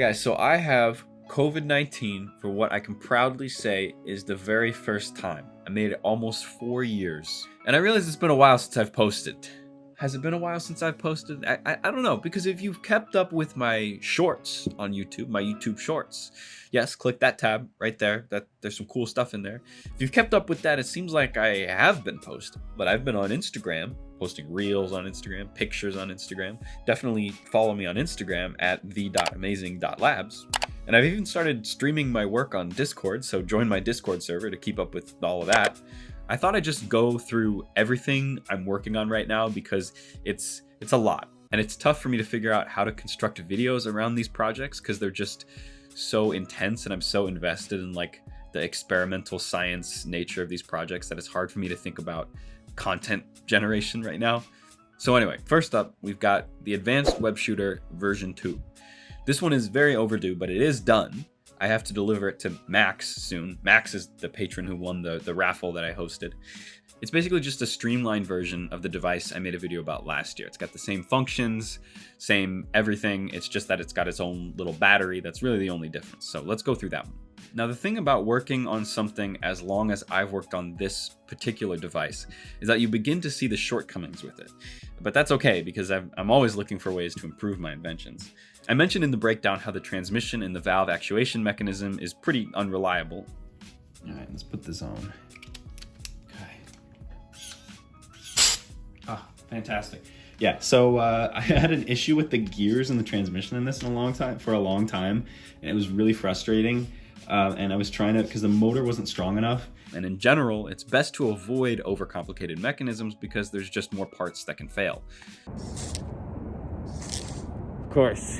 guys, so I have COVID-19 for what I can proudly say is the very first time. I made it almost 4 years. And I realize it's been a while since I've posted. Has it been a while since I've posted? I don't know, because if you've kept up with my shorts on YouTube, my YouTube shorts, yes, click that tab right there. There's some cool stuff in there. If you've kept up with that, it seems like I have been posting, but I've been on Instagram, posting reels on Instagram, pictures on Instagram. Definitely follow me on Instagram at the.amazing.labs. And I've even started streaming my work on Discord, so join my Discord server to keep up with all of that. I thought I'd just go through everything I'm working on right now because it's a lot. And it's tough for me to figure out how to construct videos around these projects because they're just so intense and I'm so invested in like the experimental science nature of these projects that it's hard for me to think about content generation right now. So anyway, first up, we've got the Advanced WebShooter version 2. This one is very overdue, but it is done. I have to deliver it to Max soon. Max is the patron who won the raffle that I hosted. It's basically just a streamlined version of the device I made a video about last year. It's got the same functions, same everything. It's just that it's got its own little battery. That's really the only difference. So let's go through that one. Now, the thing about working on something as long as I've worked on this particular device is that you begin to see the shortcomings with it. But that's okay because I'm always looking for ways to improve my inventions. I mentioned in the breakdown how the transmission and the valve actuation mechanism is pretty unreliable. All right, let's put this on. Okay. Ah, fantastic. Yeah, so I had an issue with the gears and the transmission in this for a long time, and it was really frustrating. And I was trying to, because the motor wasn't strong enough. And in general, it's best to avoid overcomplicated mechanisms because there's just more parts that can fail. Of course.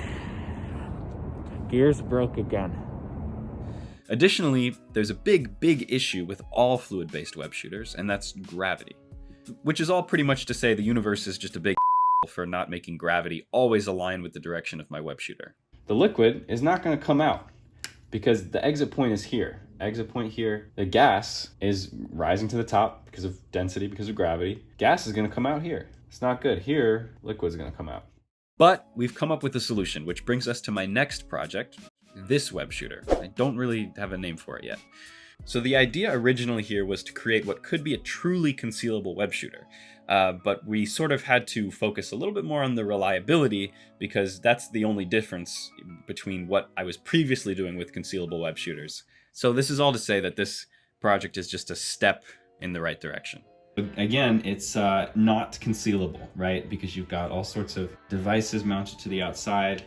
Gears broke again. Additionally, there's a big issue with all fluid-based web shooters, and that's gravity. Which is all pretty much to say the universe is just a big for not making gravity always align with the direction of my web shooter. The liquid is not going to come out because the exit point is here. Exit point here. The gas is rising to the top because of density, because of gravity. Gas is going to come out here. It's not good. Here, liquid's going to come out. But we've come up with a solution, which brings us to my next project, this web shooter. I don't really have a name for it yet. So the idea originally here was to create what could be a truly concealable web shooter. But we sort of had to focus a little bit more on the reliability because that's the only difference between what I was previously doing with concealable web shooters. So this is all to say that this project is just a step in the right direction. Again, it's not concealable, right? Because you've got all sorts of devices mounted to the outside.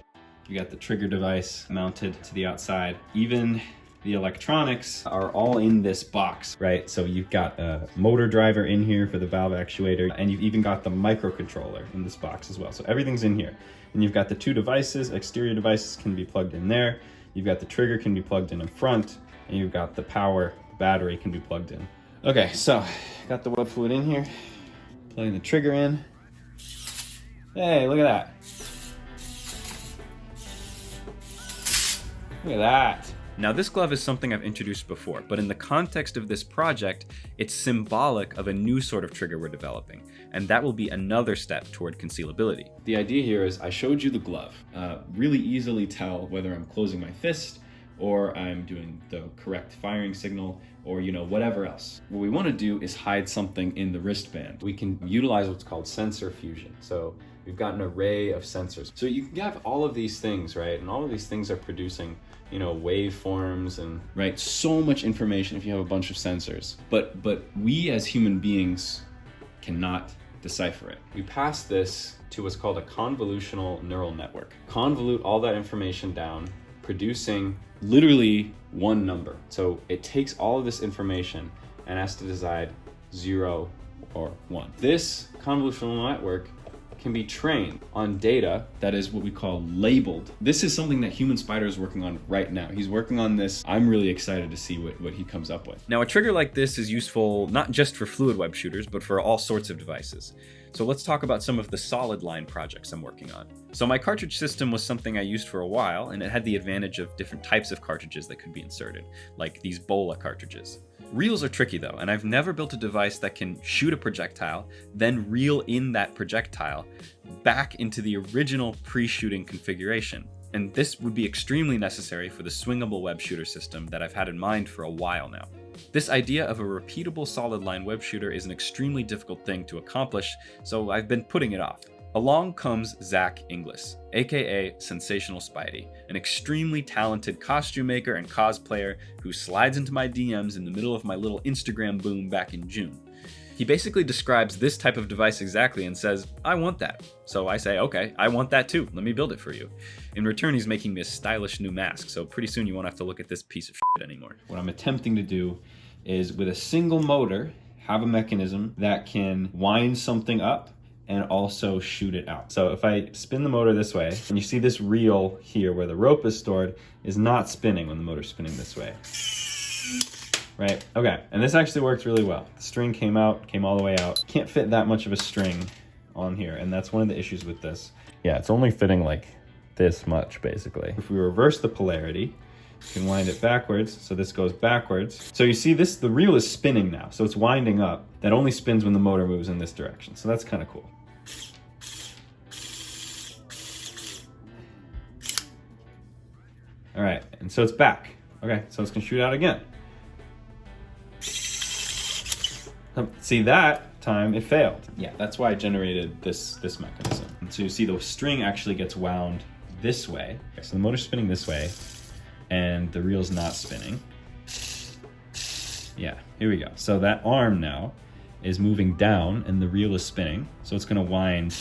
You got the trigger device mounted to the outside. Even the electronics are all in this box, right? So you've got a motor driver in here for the valve actuator, and you've even got the microcontroller in this box as well. So everything's in here. And you've got the two devices, exterior devices can be plugged in there. You've got the trigger can be plugged in front, and you've got the power, the battery can be plugged in. Okay, so got the web fluid in here, plugging the trigger in. Hey, look at that. Look at that. Now this glove is something I've introduced before, but in the context of this project, it's symbolic of a new sort of trigger we're developing, and that will be another step toward concealability. The idea here is I showed you the glove. Really easily tell whether I'm closing my fist or I'm doing the correct firing signal, or whatever else. What we want to do is hide something in the wristband. We can utilize what's called sensor fusion. So we've got an array of sensors. So you can have all of these things, right? And all of these things are producing, waveforms and, right? So much information if you have a bunch of sensors. But we as human beings cannot decipher it. We pass this to what's called a convolutional neural network. Convolute all that information down, producing literally one number. So it takes all of this information and has to decide 0 or 1. This convolutional network can be trained on data that is what we call labeled. This is something that Human Spider is working on right now. He's working on this. I'm really excited to see what he comes up with. Now, a trigger like this is useful not just for fluid web shooters, but for all sorts of devices. So let's talk about some of the solid line projects I'm working on. So my cartridge system was something I used for a while, and it had the advantage of different types of cartridges that could be inserted, like these Bola cartridges. Reels are tricky though, and I've never built a device that can shoot a projectile, then reel in that projectile back into the original pre-shooting configuration. And this would be extremely necessary for the swingable web shooter system that I've had in mind for a while now. This idea of a repeatable solid line web shooter is an extremely difficult thing to accomplish, so I've been putting it off. Along comes Zach Inglis, aka Sensational Spidey, an extremely talented costume maker and cosplayer who slides into my DMs in the middle of my little Instagram boom back in June. He basically describes this type of device exactly and says, I want that. So I say, okay, I want that too. Let me build it for you. In return, he's making me a stylish new mask, so pretty soon you won't have to look at this piece of shit anymore. What I'm attempting to do is, with a single motor, have a mechanism that can wind something up and also shoot it out. So if I spin the motor this way, and you see this reel here where the rope is stored is not spinning when the motor's spinning this way. Right, okay, and this actually worked really well. The string came all the way out. Can't fit that much of a string on here, and that's one of the issues with this. Yeah, it's only fitting like this much, basically. If we reverse the polarity, you can wind it backwards, so this goes backwards. So you see this, the reel is spinning now, so it's winding up. That only spins when the motor moves in this direction, so that's kind of cool. All right, and so it's back. Okay, so it's gonna shoot out again. See, that time it failed. Yeah, that's why I generated this mechanism. And so you see the string actually gets wound this way. Okay, so the motor's spinning this way and the reel's not spinning. Yeah, here we go. So that arm now is moving down and the reel is spinning. So it's gonna wind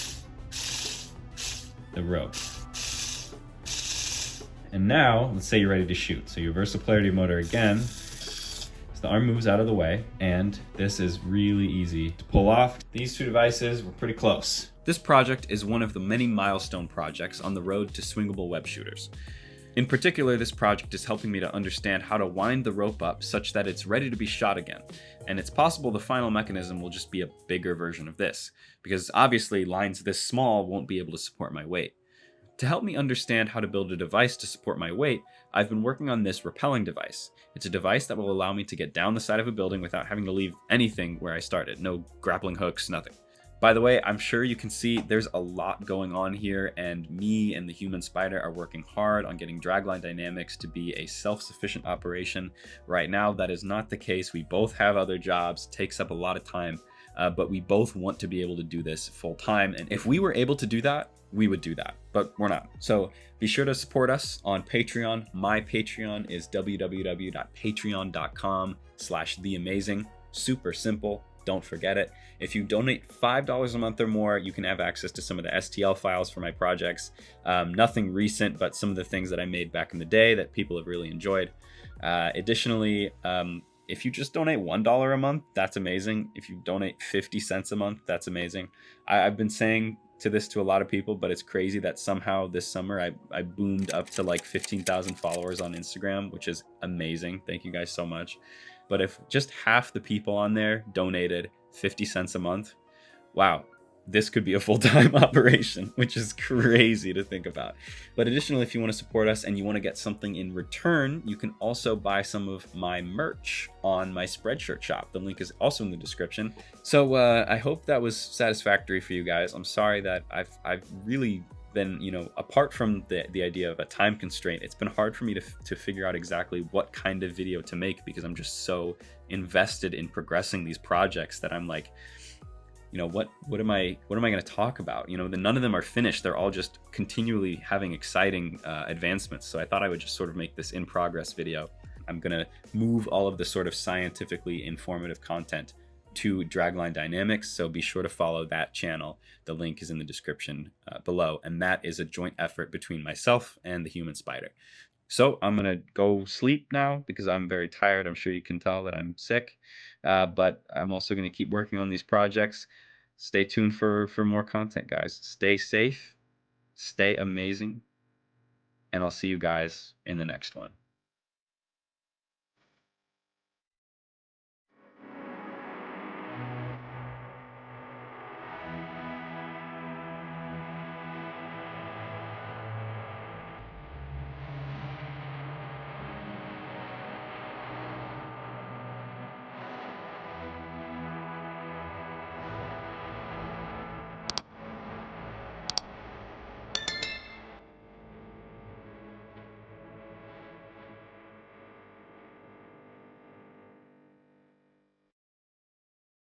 the rope. And now, let's say you're ready to shoot. So you reverse the polarity motor again. The arm moves out of the way, and this is really easy to pull off. These two devices were pretty close. This project is one of the many milestone projects on the road to swingable web shooters. In particular, this project is helping me to understand how to wind the rope up such that it's ready to be shot again. And it's possible the final mechanism will just be a bigger version of this, because obviously lines this small won't be able to support my weight. To help me understand how to build a device to support my weight, I've been working on this rappelling device. It's a device that will allow me to get down the side of a building without having to leave anything where I started. No grappling hooks, nothing. By the way, I'm sure you can see there's a lot going on here, and me and the human spider are working hard on getting Dragline Dynamics to be a self-sufficient operation. Right now, that is not the case. We both have other jobs, it takes up a lot of time, but we both want to be able to do this full time. And if we were able to do that, we would do that, but we're not. So be sure to support us on Patreon. My Patreon is www.patreon.com/theamazing. Super simple. Don't forget it. If you donate $5 a month or more, you can have access to some of the STL files for my projects. Nothing recent, but some of the things that I made back in the day that people have really enjoyed. Additionally, if you just donate $1 a month, that's amazing. If you donate 50 cents a month, that's amazing. I've been saying this to a lot of people, but it's crazy that somehow this summer I boomed up to like 15,000 followers on Instagram, which is amazing. Thank you guys so much. But if just half the people on there donated 50 cents a month, wow, this could be a full-time operation, which is crazy to think about. But additionally, if you want to support us and you want to get something in return, you can also buy some of my merch on my Spreadshirt shop. The link is also in the description. So I hope that was satisfactory for you guys. I'm sorry that I've really been, apart from the idea of a time constraint, it's been hard for me to figure out exactly what kind of video to make, because I'm just so invested in progressing these projects that I'm like, what am I going to talk about? None of them are finished. They're all just continually having exciting advancements. So I thought I would just sort of make this in progress video. I'm going to move all of the sort of scientifically informative content to Dragline Dynamics. So be sure to follow that channel. The link is in the description below. And that is a joint effort between myself and the human spider. So I'm going to go sleep now because I'm very tired. I'm sure you can tell that I'm sick. But I'm also going to keep working on these projects. Stay tuned for more content, guys. Stay safe, stay amazing, and I'll see you guys in the next one.